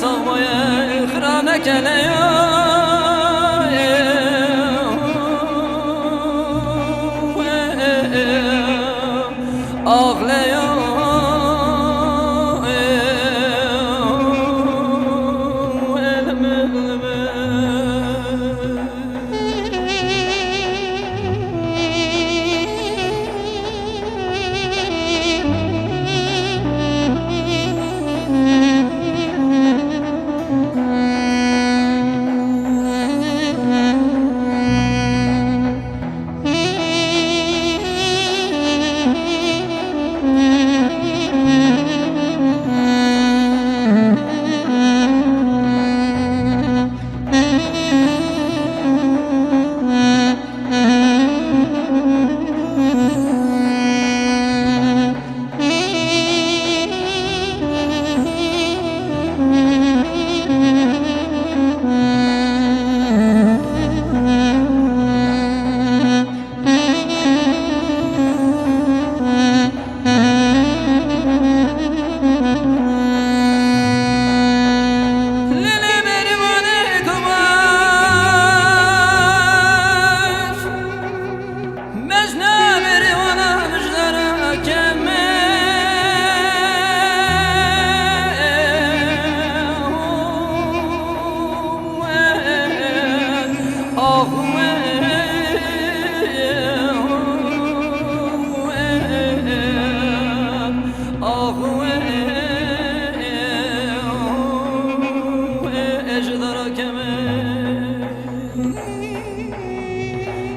صوبه خرانك ليا أغليا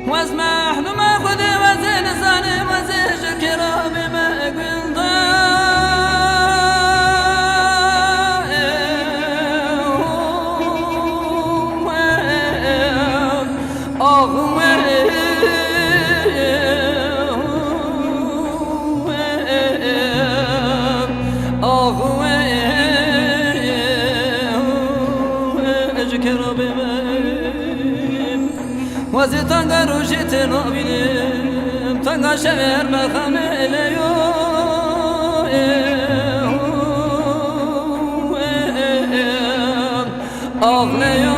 واسمح له ما خذ وزن صاني وزن شكرا بما قلت وزي تنگا روشت نابینم تنگا شهر مخم الیو آغلیو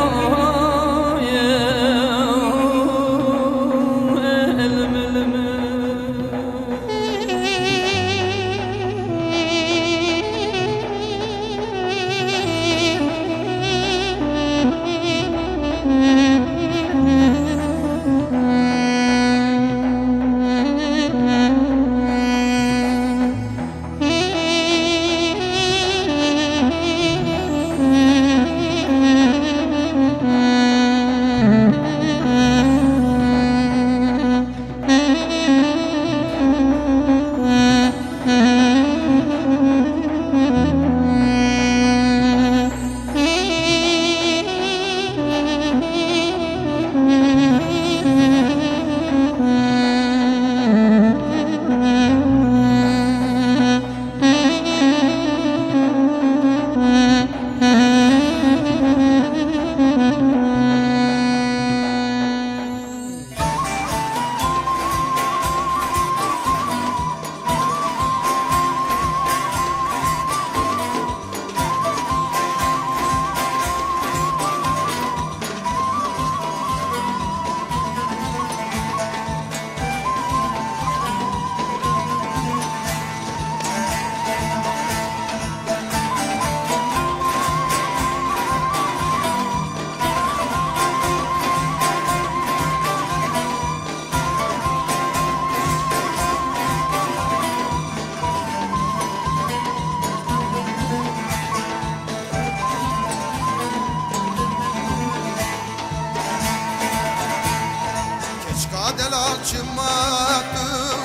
شمات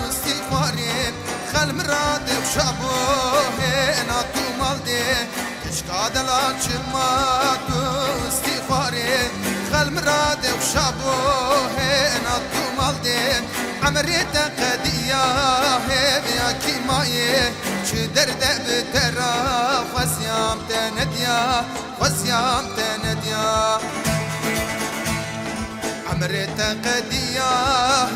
استغفاري خل مراد وشابوه ناتو مالدي تشكاد لا شمات استغفاري خل مراد وشابوه ناتو مالدي عمريت قديا هذيا كيمايه شدرد بترا فسيام تنديا فسيام تنديا عمرت قديا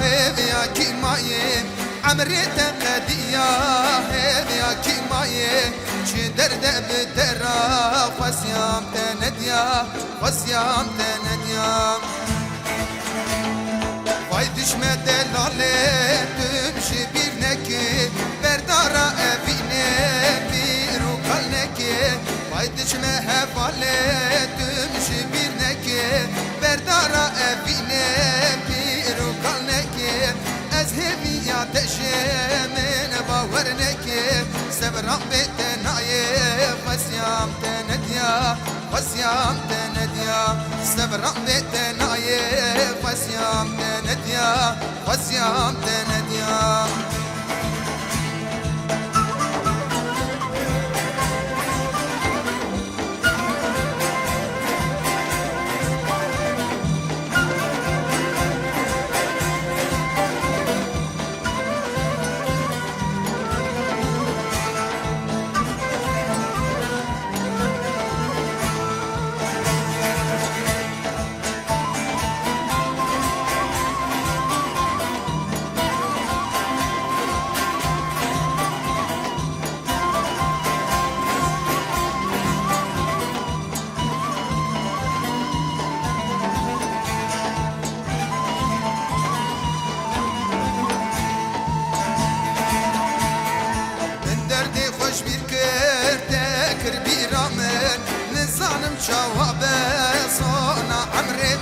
هذيا كيمايه عمرت قديا هذيا كيمايه درده بدرا خسیام تندیا خسیام تندیا وای دشمه دلاله تمشي bir neki berdara evine bir ukal neki vay dişme hevale tümşi bir neki berdara evine bir ukal neki ez hevi ateşemin bavar neki sebram betenaye fasyam tenedya fasyam tenedya sebram betenaye fasyam tenedya fasyam tenedya خوش بیر کرده کر بیرامن نزانم جوابه صانا عمري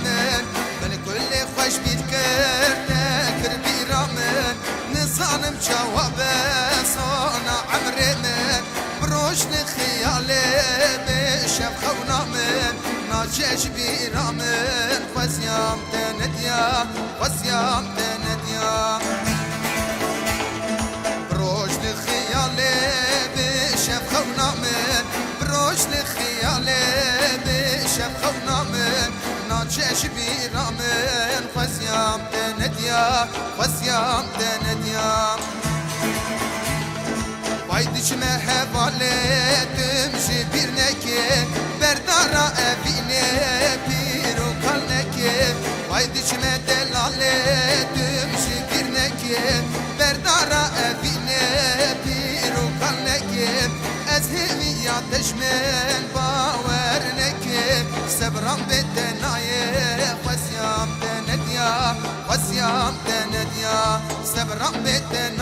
من كل خوش بیر کرده کر بیرامن نزانم جوابه صانا عمري بروشن خیاله بشب خونامن ناجش بیرامن خسیام تندیا خسیام تندیا بروشن خیاله شب خونامن بروشن خیاله شب خونامن ناچش بیرامن خسیام تندیا خسیام تندیا وای دشمه هواله تمشي bir neki berdara evine bir ukal neki vay dişme delale tümşi bir neki berdara evine bir ukal neki ez hevi ateşmen baver neki sebram betenaye fasyam tenedya fasyam tenedya sebram beten